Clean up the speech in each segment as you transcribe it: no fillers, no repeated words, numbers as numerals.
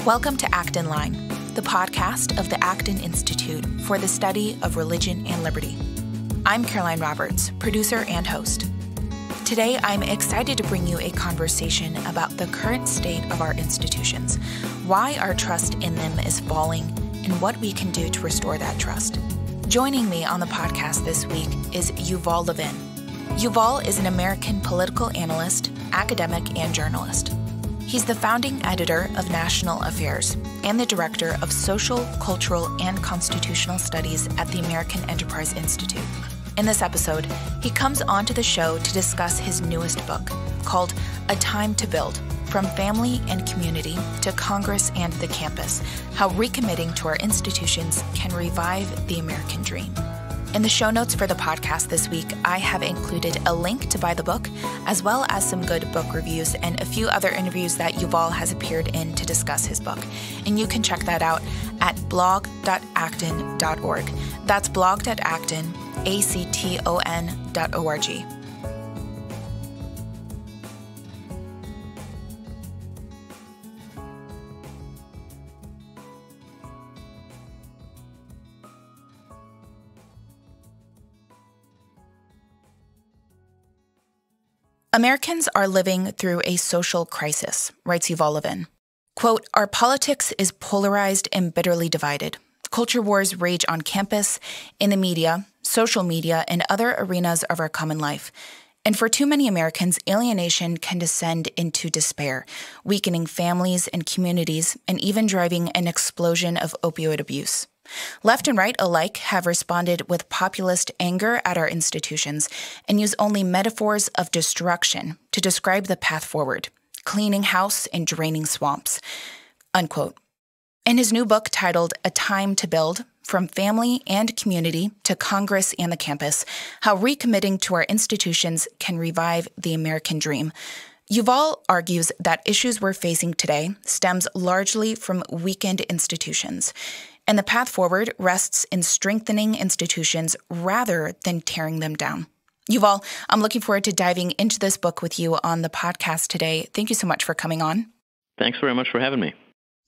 Welcome to Act in Line, the podcast of the Acton Institute for the Study of Religion and Liberty. I'm Caroline Roberts, producer and host. Today, I'm excited to bring you a conversation about the current state of our institutions, why our trust in them is falling, and what we can do to restore that trust. Joining me on the podcast this week is Yuval Levin. Yuval is an American political analyst, academic, and journalist. He's the founding editor of National Affairs and the director of Social, Cultural, and Constitutional Studies at the American Enterprise Institute. In this episode, he comes onto the show to discuss his newest book, called A Time to Build, From Family and Community to Congress and the Campus, How Recommitting to Our Institutions Can Revive the American Dream. In the show notes for the podcast this week, I have included a link to buy the book, as well as some good book reviews and a few other interviews that Yuval has appeared in to discuss his book. And you can check that out at blog.acton.org. That's blog.acton, acton.org. Americans are living through a social crisis, writes Yuval Levin. Quote, our politics is polarized and bitterly divided. Culture wars rage on campus, in the media, social media, and other arenas of our common life. And for too many Americans, alienation can descend into despair, weakening families and communities, and even driving an explosion of opioid abuse. Left and right alike have responded with populist anger at our institutions and use only metaphors of destruction to describe the path forward, cleaning house and draining swamps, unquote. In his new book titled A Time to Build, From Family and Community to Congress and the Campus, How Recommitting to Our Institutions Can Revive the American Dream, Yuval argues that issues we're facing today stems largely from weakened institutions, and the path forward rests in strengthening institutions rather than tearing them down. Yuval, I'm looking forward to diving into this book with you on the podcast today. Thank you so much for coming on. Thanks very much for having me.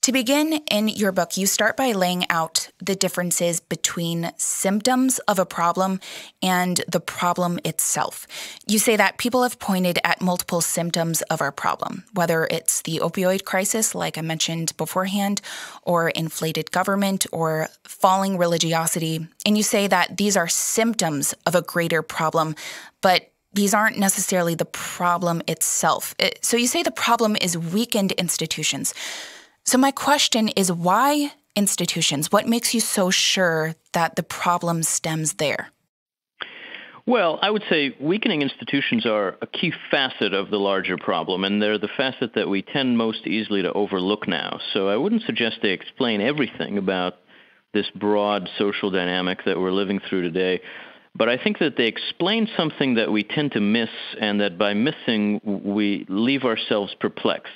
To begin, in your book, you start by laying out the differences between symptoms of a problem and the problem itself. You say that people have pointed at multiple symptoms of our problem, whether it's the opioid crisis, like I mentioned beforehand, or inflated government, or falling religiosity. And you say that these are symptoms of a greater problem, but these aren't necessarily the problem itself. So you say the problem is weakened institutions. So my question is, why institutions? What makes you so sure that the problem stems there? Well, I would say weakening institutions are a key facet of the larger problem, and they're the facet that we tend most easily to overlook now. So I wouldn't suggest they explain everything about this broad social dynamic that we're living through today. But I think that they explain something that we tend to miss, and that by missing, we leave ourselves perplexed.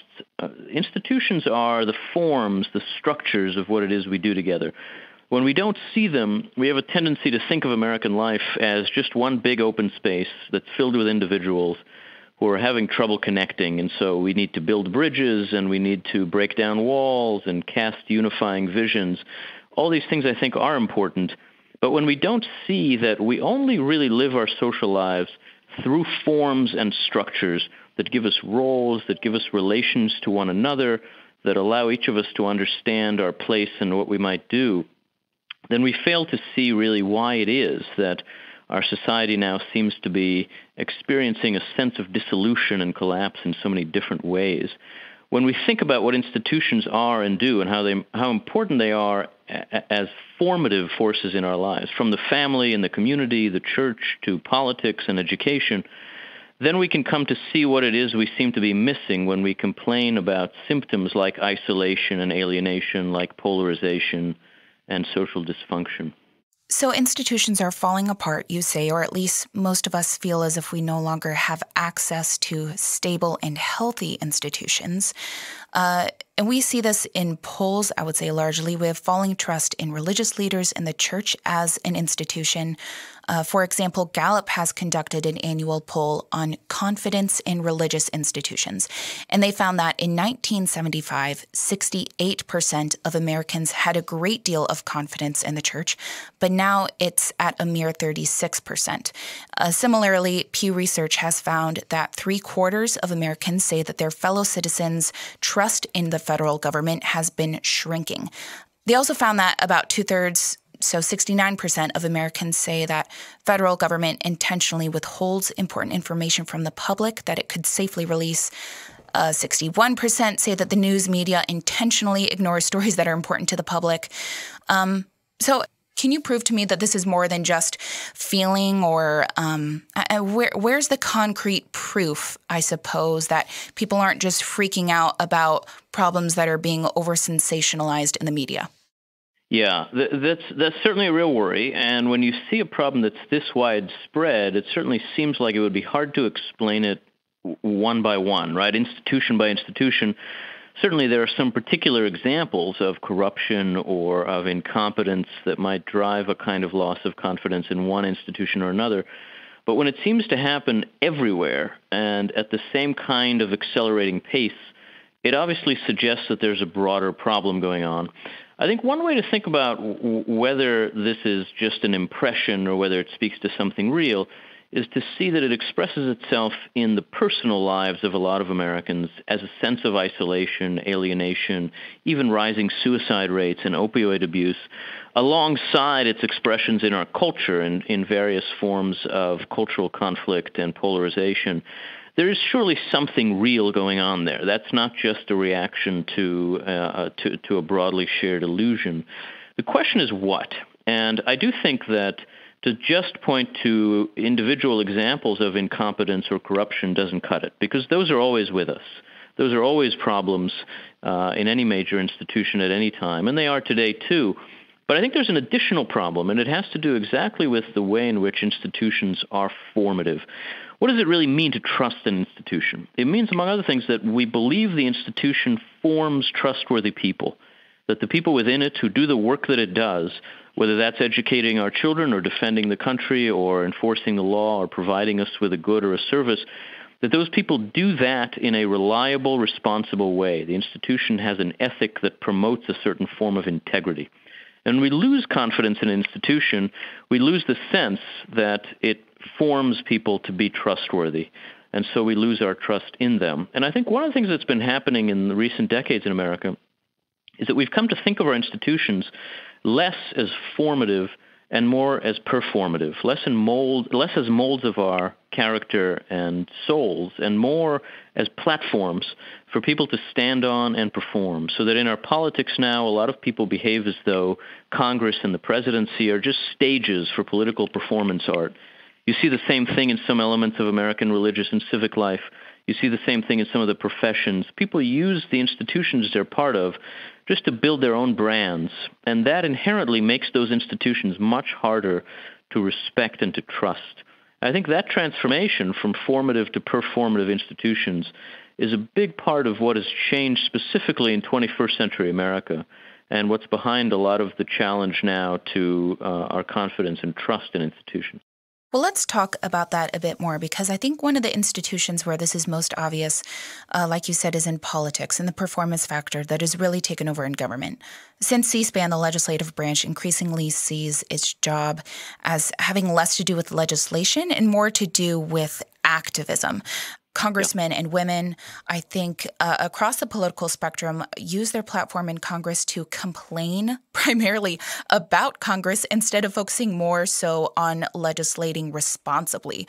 Institutions are the forms, the structures of what it is we do together. When we don't see them, we have a tendency to think of American life as just one big open space that's filled with individuals who are having trouble connecting. And so we need to build bridges, and we need to break down walls and cast unifying visions. All these things I think are important. But when we don't see that we only really live our social lives through forms and structures that give us roles, that give us relations to one another, that allow each of us to understand our place and what we might do, then we fail to see really why it is that our society now seems to be experiencing a sense of dissolution and collapse in so many different ways. When we think about what institutions are and do and how important they are as formative forces in our lives, from the family and the community, the church, to politics and education, then we can come to see what it is we seem to be missing when we complain about symptoms like isolation and alienation, like polarization and social dysfunction. So institutions are falling apart, you say, or at least most of us feel as if we no longer have access to stable and healthy institutions. And we see this in polls, I would say largely. We have falling trust in religious leaders and the church as an institution. For example, Gallup has conducted an annual poll on confidence in religious institutions, and they found that in 1975, 68% of Americans had a great deal of confidence in the church, but now it's at a mere 36%. Similarly, Pew Research has found that 3/4 of Americans say that their fellow citizens' trust in the federal government has been shrinking. They also found that about 2/3, so 69% of Americans say that federal government intentionally withholds important information from the public that it could safely release. 61% say that the news media intentionally ignores stories that are important to the public. So can you prove to me that this is more than just feeling, or where's the concrete proof, I suppose, that people aren't just freaking out about problems that are being over-sensationalized in the media? Yeah, that's certainly a real worry. And when you see a problem that's this widespread, it certainly seems like it would be hard to explain it one by one, right? Institution by institution. Certainly there are some particular examples of corruption or of incompetence that might drive a kind of loss of confidence in one institution or another. But when it seems to happen everywhere and at the same kind of accelerating pace, it obviously suggests that there's a broader problem going on. I think one way to think about whether this is just an impression or whether it speaks to something real is to see that it expresses itself in the personal lives of a lot of Americans as a sense of isolation, alienation, even rising suicide rates and opioid abuse, alongside its expressions in our culture and in various forms of cultural conflict and polarization. There is surely something real going on there. That's not just a reaction to a broadly shared illusion. The question is what? And I do think that to just point to individual examples of incompetence or corruption doesn't cut it, because those are always with us. Those are always problems in any major institution at any time, and they are today too. But I think there's an additional problem, and it has to do exactly with the way in which institutions are formative. What does it really mean to trust an institution? It means, among other things, that we believe the institution forms trustworthy people, that the people within it who do the work that it does, whether that's educating our children or defending the country or enforcing the law or providing us with a good or a service, that those people do that in a reliable, responsible way. The institution has an ethic that promotes a certain form of integrity. And when we lose confidence in an institution, we lose the sense that it forms people to be trustworthy. And so we lose our trust in them. And I think one of the things that's been happening in the recent decades in America is that we've come to think of our institutions less as formative and more as performative, less as molds of our character and souls, and more as platforms for people to stand on and perform. So that in our politics now, a lot of people behave as though Congress and the presidency are just stages for political performance art. You see the same thing in some elements of American religious and civic life. You see the same thing in some of the professions. People use the institutions they're part of just to build their own brands, and that inherently makes those institutions much harder to respect and to trust. I think that transformation from formative to performative institutions is a big part of what has changed specifically in 21st century America, and what's behind a lot of the challenge now to our confidence and trust in institutions. Well, let's talk about that a bit more, because I think one of the institutions where this is most obvious, like you said, is in politics and the performance factor that has really taken over in government. Since C-SPAN, the legislative branch increasingly sees its job as having less to do with legislation and more to do with activism. Congressmen and women, I think, across the political spectrum, use their platform in Congress to complain primarily about Congress instead of focusing more so on legislating responsibly.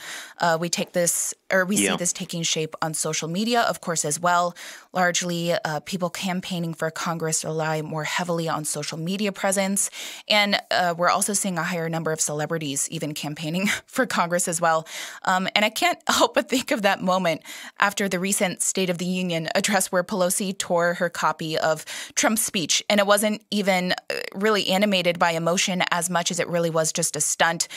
We see this taking shape on social media, of course, as well. Largely, people campaigning for Congress rely more heavily on social media presence. And we're also seeing a higher number of celebrities even campaigning for Congress as well. And I can't help but think of that moment after the recent State of the Union address where Pelosi tore her copy of Trump's speech. And it wasn't even really animated by emotion as much as it really was just a stunt.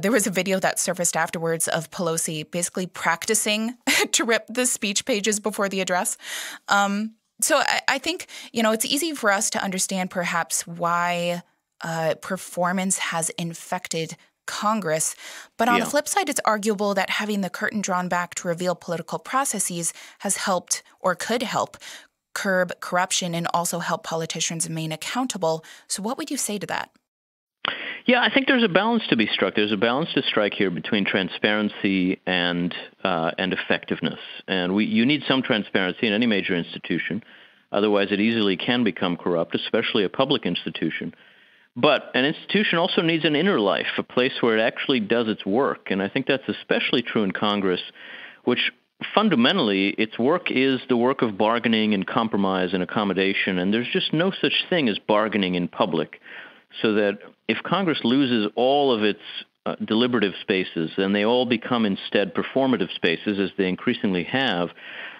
There was a video that surfaced afterwards of Pelosi basically practicing to rip the speech pages before the address. So I think, it's easy for us to understand perhaps why performance has infected Congress. But on the Yeah. flip side, it's arguable that having the curtain drawn back to reveal political processes has helped or could help curb corruption and also help politicians remain accountable. So what would you say to that? Yeah, I think there's a balance to be struck. There's a balance to strike here between transparency and effectiveness. And you need some transparency in any major institution. Otherwise, it easily can become corrupt, especially a public institution. But an institution also needs an inner life, a place where it actually does its work. And I think that's especially true in Congress, which fundamentally its work is the work of bargaining and compromise and accommodation. And there's just no such thing as bargaining in public. So that if Congress loses all of its deliberative spaces and they all become instead performative spaces, as they increasingly have,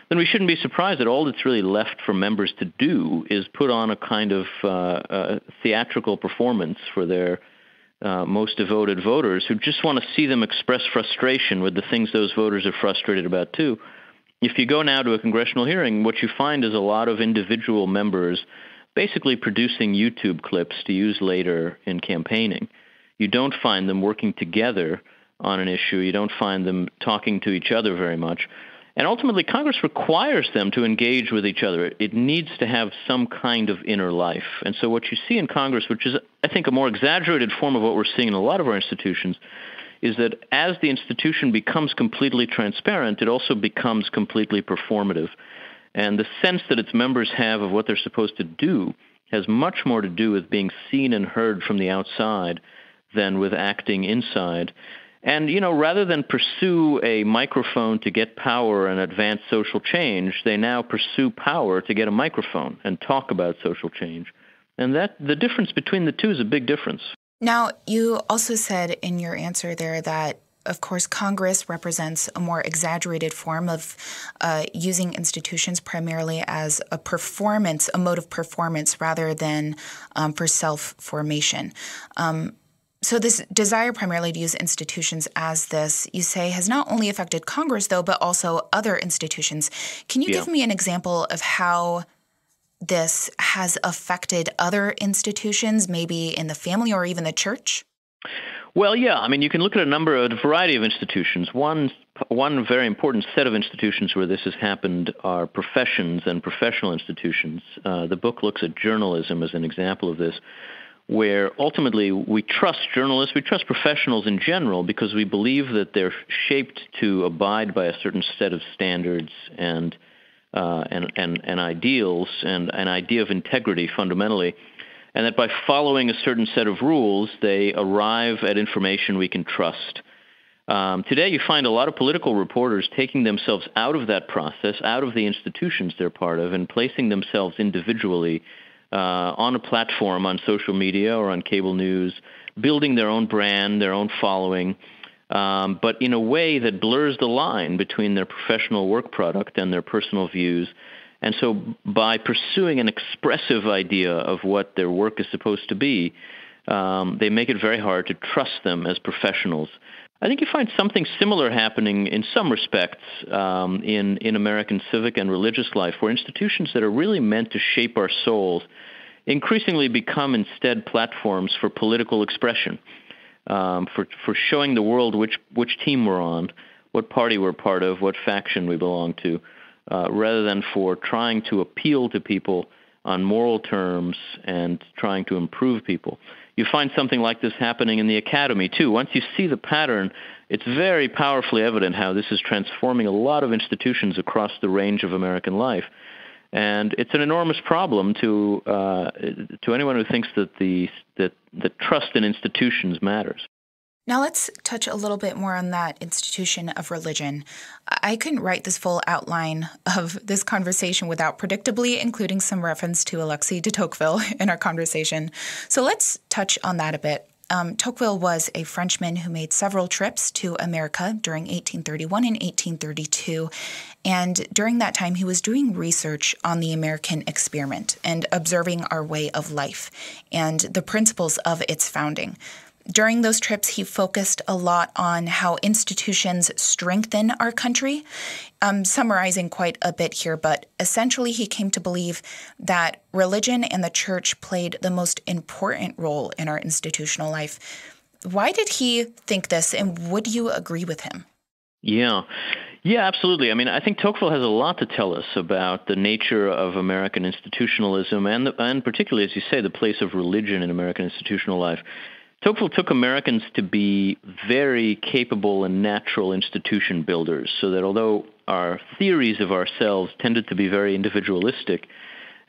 then we shouldn't be surprised that all that's really left for members to do is put on a kind of theatrical performance for their most devoted voters who just want to see them express frustration with the things those voters are frustrated about too. If you go now to a congressional hearing, what you find is a lot of individual members basically producing YouTube clips to use later in campaigning. You don't find them working together on an issue. You don't find them talking to each other very much. And ultimately, Congress requires them to engage with each other. It needs to have some kind of inner life. And so what you see in Congress, which is, I think, a more exaggerated form of what we're seeing in a lot of our institutions, is that as the institution becomes completely transparent, it also becomes completely performative. And the sense that its members have of what they're supposed to do has much more to do with being seen and heard from the outside than with acting inside. And, rather than pursue a microphone to get power and advance social change, they now pursue power to get a microphone and talk about social change. And that the difference between the two is a big difference. Now, you also said in your answer there that, of course, Congress represents a more exaggerated form of using institutions primarily as a performance, a mode of performance, rather than for self-formation. So this desire primarily to use institutions as this, you say, has not only affected Congress, though, but also other institutions. Can you give me an example of how this has affected other institutions, maybe in the family or even the church? Well, yeah. I mean, you can look at a variety of institutions. One very important set of institutions where this has happened are professions and professional institutions. The book looks at journalism as an example of this, where ultimately we trust journalists, we trust professionals in general, because we believe that they're shaped to abide by a certain set of standards and ideals and an idea of integrity fundamentally, and that by following a certain set of rules, they arrive at information we can trust. Today, you find a lot of political reporters taking themselves out of that process, out of the institutions they're part of, and placing themselves individually on a platform on social media or on cable news, building their own brand, their own following, but in a way that blurs the line between their professional work product and their personal views. And so by pursuing an expressive idea of what their work is supposed to be, they make it very hard to trust them as professionals. I think you find something similar happening in some respects in American civic and religious life, where institutions that are really meant to shape our souls increasingly become instead platforms for political expression, for showing the world which team we're on, what party we're part of, what faction we belong to, rather than for trying to appeal to people on moral terms and trying to improve people. You find something like this happening in the academy, too. Once you see the pattern, it's very powerfully evident how this is transforming a lot of institutions across the range of American life. And it's an enormous problem to anyone who thinks that trust in institutions matters. Now let's touch a little bit more on that institution of religion. I couldn't write this full outline of this conversation without predictably including some reference to Alexandre de Tocqueville in our conversation. So let's touch on that a bit. Tocqueville was a Frenchman who made several trips to America during 1831 and 1832. And during that time, he was doing research on the American experiment and observing our way of life and the principles of its founding. During those trips, he focused a lot on how institutions strengthen our country. I'm summarizing quite a bit here, but essentially he came to believe that religion and the church played the most important role in our institutional life. Why did he think this, and would you agree with him? Yeah, absolutely. I mean, I think Tocqueville has a lot to tell us about the nature of American institutionalism and particularly, as you say, the place of religion in American institutional life. Tocqueville took Americans to be very capable and natural institution builders, so that although our theories of ourselves tended to be very individualistic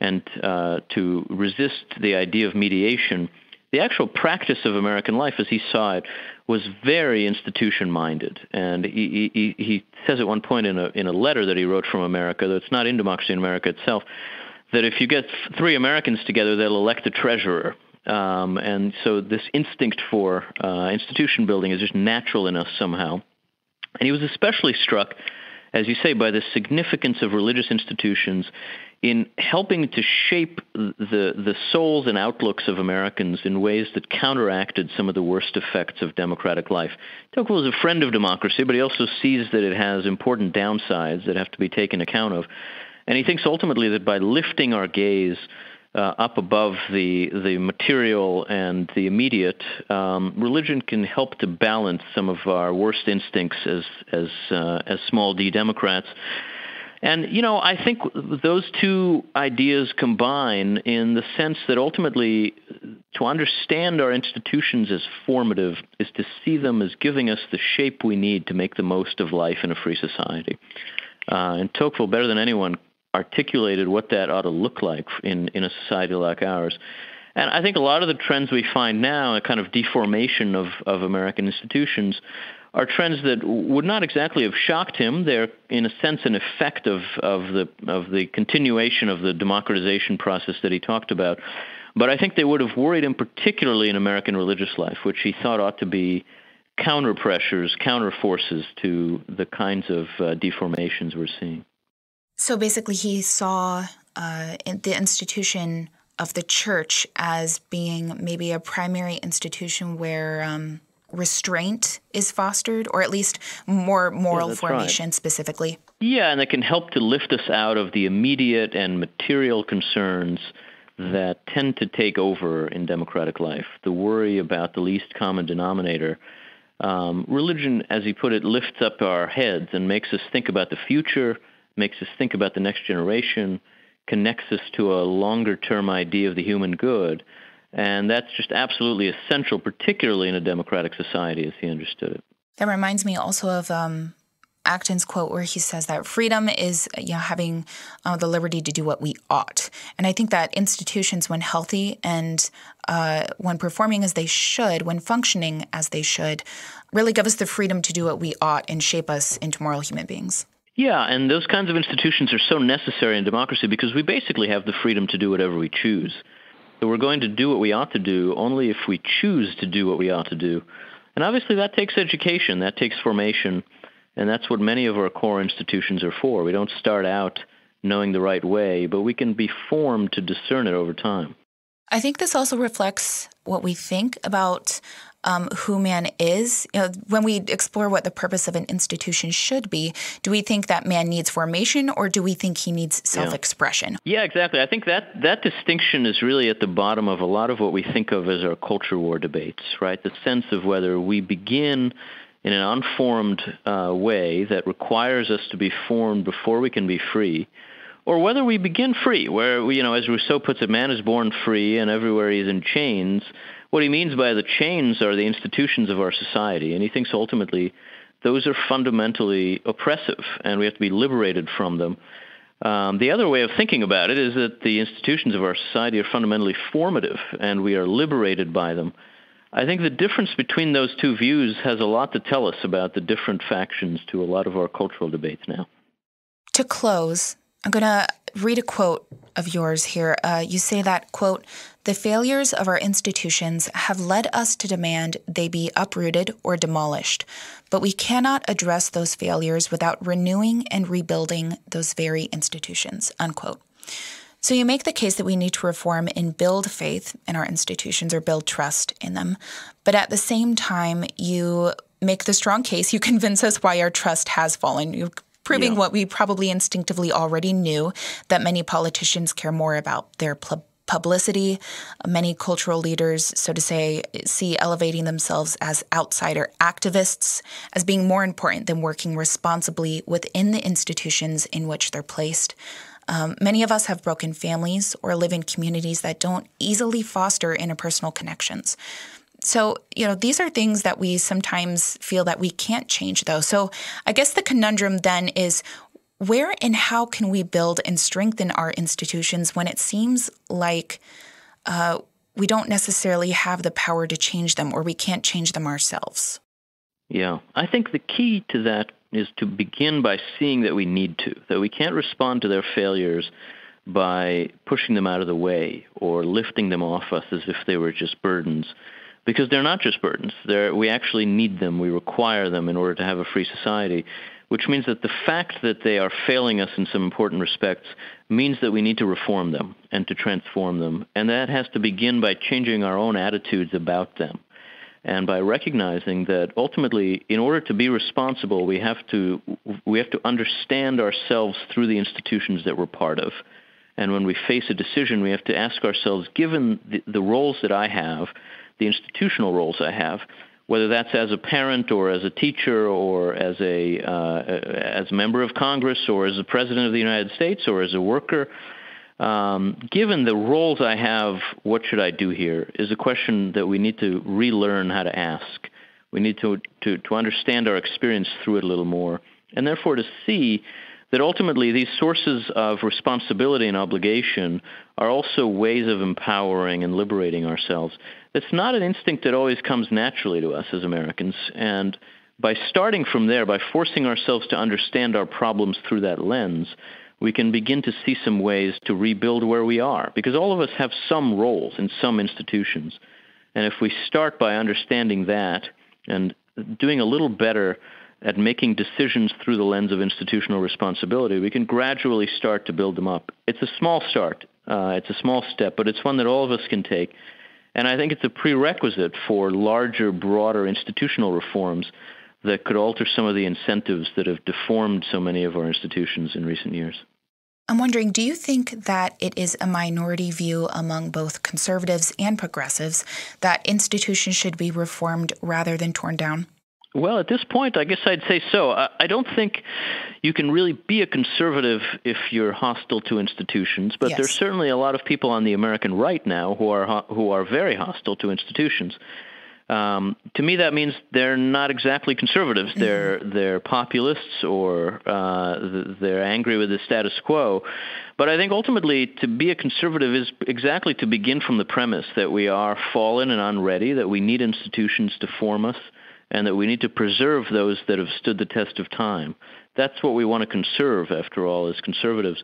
and to resist the idea of mediation, the actual practice of American life, as he saw it, was very institution-minded. And he says at one point in a letter that he wrote from America, though it's not in Democracy in America itself, that if you get three Americans together, they'll elect a treasurer. And so this instinct for institution building is just natural in us somehow. And he was especially struck, as you say, by the significance of religious institutions in helping to shape the souls and outlooks of Americans in ways that counteracted some of the worst effects of democratic life. Tocqueville is a friend of democracy, but he also sees that it has important downsides that have to be taken account of. And he thinks ultimately that by lifting our gaze up above the material and the immediate, religion can help to balance some of our worst instincts as small d Democrats. And, I think those two ideas combine in the sense that ultimately to understand our institutions as formative is to see them as giving us the shape we need to make the most of life in a free society. And Tocqueville, better than anyone, articulated what that ought to look like in a society like ours. And I think a lot of the trends we find now, a kind of deformation of American institutions, are trends that would not exactly have shocked him. They're, in a sense, an effect of the continuation of the democratization process that he talked about. But I think they would have worried him, particularly in American religious life, which he thought ought to be counter pressures, counter forces to the kinds of deformations we're seeing. So basically he saw the institution of the church as being maybe a primary institution where restraint is fostered, or at least more moral formation specifically. Yeah, and it can help to lift us out of the immediate and material concerns that tend to take over in democratic life. The worry about the least common denominator. Religion, as he put it, lifts up our heads and makes us think about the future, makes us think about the next generation, connects us to a longer-term idea of the human good. And that's just absolutely essential, particularly in a democratic society, as he understood it. That reminds me also of Acton's quote where he says that freedom is having the liberty to do what we ought. And I think that institutions, when healthy and when performing as they should, when functioning as they should, really give us the freedom to do what we ought and shape us into moral human beings. Yeah, and those kinds of institutions are so necessary in democracy because we basically have the freedom to do whatever we choose. So we're going to do what we ought to do only if we choose to do what we ought to do. And obviously that takes education, that takes formation, and that's what many of our core institutions are for. We don't start out knowing the right way, but we can be formed to discern it over time. I think this also reflects what we think about who man is. When we explore what the purpose of an institution should be, do we think that man needs formation, or do we think he needs self-expression? Yeah, exactly. I think that distinction is really at the bottom of a lot of what we think of as our culture war debates, right? The sense of whether we begin in an unformed way that requires us to be formed before we can be free, or whether we begin free, where, as Rousseau puts it, man is born free and everywhere he's in chains. What he means by the chains are the institutions of our society, and he thinks ultimately those are fundamentally oppressive, and we have to be liberated from them. The other way of thinking about it is that the institutions of our society are fundamentally formative, and we are liberated by them. I think the difference between those two views has a lot to tell us about the different factions to a lot of our cultural debates now. To close, I'm going to read a quote of yours here. You say that, quote, "The failures of our institutions have led us to demand they be uprooted or demolished, but we cannot address those failures without renewing and rebuilding those very institutions," unquote. So you make the case that we need to reform and build faith in our institutions, or build trust in them. But at the same time, you make the strong case, you convince us why our trust has fallen. Proving what we probably instinctively already knew, that many politicians care more about their publicity. Many cultural leaders, so to say, see elevating themselves as outsider activists as being more important than working responsibly within the institutions in which they're placed. Many of us have broken families or live in communities that don't easily foster interpersonal connections. So, these are things that we sometimes feel that we can't change, though. So I guess the conundrum then is, where and how can we build and strengthen our institutions when it seems like we don't necessarily have the power to change them, or we can't change them ourselves? Yeah, I think the key to that is to begin by seeing that we need to, that we can't respond to their failures by pushing them out of the way or lifting them off us as if they were just burdens, because they're not just burdens. We actually need them. We require them in order to have a free society, which means that the fact that they are failing us in some important respects means that we need to reform them and to transform them. And that has to begin by changing our own attitudes about them, and by recognizing that ultimately, in order to be responsible, we have to understand ourselves through the institutions that we're part of. And when we face a decision, we have to ask ourselves, given the roles that I have, the institutional roles I have, whether that's as a parent or as a teacher or as a member of Congress or as a president of the United States or as a worker, given the roles I have, what should I do here, is a question that we need to relearn how to ask. We need to understand our experience through it a little more, and therefore to see that ultimately these sources of responsibility and obligation are also ways of empowering and liberating ourselves. It's not an instinct that always comes naturally to us as Americans, and by starting from there, by forcing ourselves to understand our problems through that lens, we can begin to see some ways to rebuild where we are, because all of us have some roles in some institutions. And if we start by understanding that and doing a little better at making decisions through the lens of institutional responsibility, we can gradually start to build them up. It's a small start. It's a small step, but it's one that all of us can take. And I think it's a prerequisite for larger, broader institutional reforms that could alter some of the incentives that have deformed so many of our institutions in recent years. I'm wondering, do you think that it is a minority view among both conservatives and progressives that institutions should be reformed rather than torn down? Well, at this point, I guess I'd say so. I don't think you can really be a conservative if you're hostile to institutions, but Yes. There's certainly a lot of people on the American right now who are very hostile to institutions. To me, that means they're not exactly conservatives. Mm-hmm. They're populists, or they're angry with the status quo. But I think ultimately to be a conservative is exactly to begin from the premise that we are fallen and unready, that we need institutions to form us, and that we need to preserve those that have stood the test of time. That's what we want to conserve, after all, as conservatives.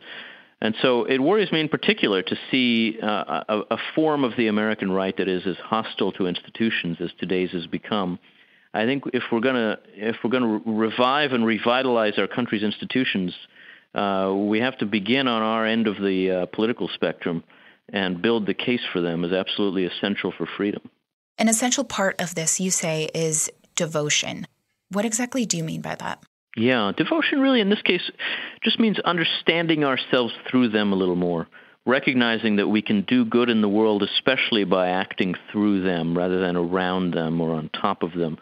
And so it worries me in particular to see a form of the American right that is as hostile to institutions as today's has become. I think if we're going to revive and revitalize our country's institutions, we have to begin on our end of the political spectrum and build the case for them as absolutely essential for freedom. An essential part of this, you say, is devotion. What exactly do you mean by that? Yeah, devotion really in this case just means understanding ourselves through them a little more, recognizing that we can do good in the world, especially by acting through them rather than around them or on top of them.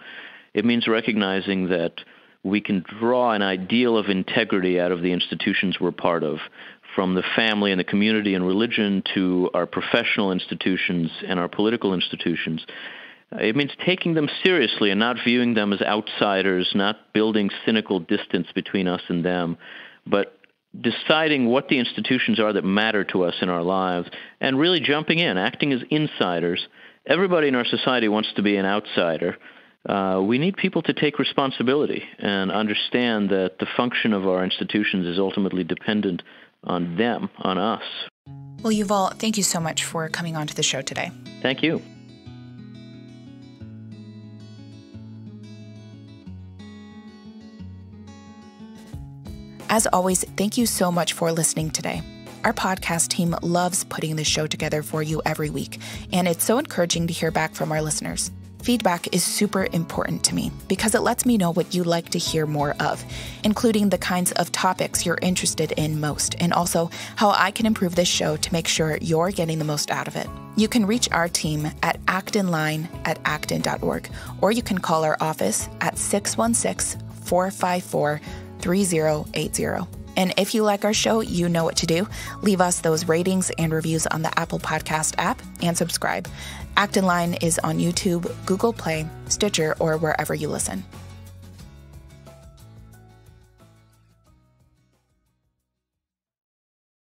It means recognizing that we can draw an ideal of integrity out of the institutions we're part of, from the family and the community and religion to our professional institutions and our political institutions. It means taking them seriously and not viewing them as outsiders, not building cynical distance between us and them, but deciding what the institutions are that matter to us in our lives and really jumping in, acting as insiders. Everybody in our society wants to be an outsider. We need people to take responsibility and understand that the function of our institutions is ultimately dependent on them, on us. Well, Yuval, thank you so much for coming on to the show today. Thank you. As always, thank you so much for listening today. Our podcast team loves putting this show together for you every week, and it's so encouraging to hear back from our listeners. Feedback is super important to me because it lets me know what you'd like to hear more of, including the kinds of topics you're interested in most, and also how I can improve this show to make sure you're getting the most out of it. You can reach our team at actonline@acton.org, or you can call our office at 616-454-3080. And if you like our show, you know what to do. Leave us those ratings and reviews on the Apple Podcast app and subscribe. Acton Line is on YouTube, Google Play, Stitcher, or wherever you listen.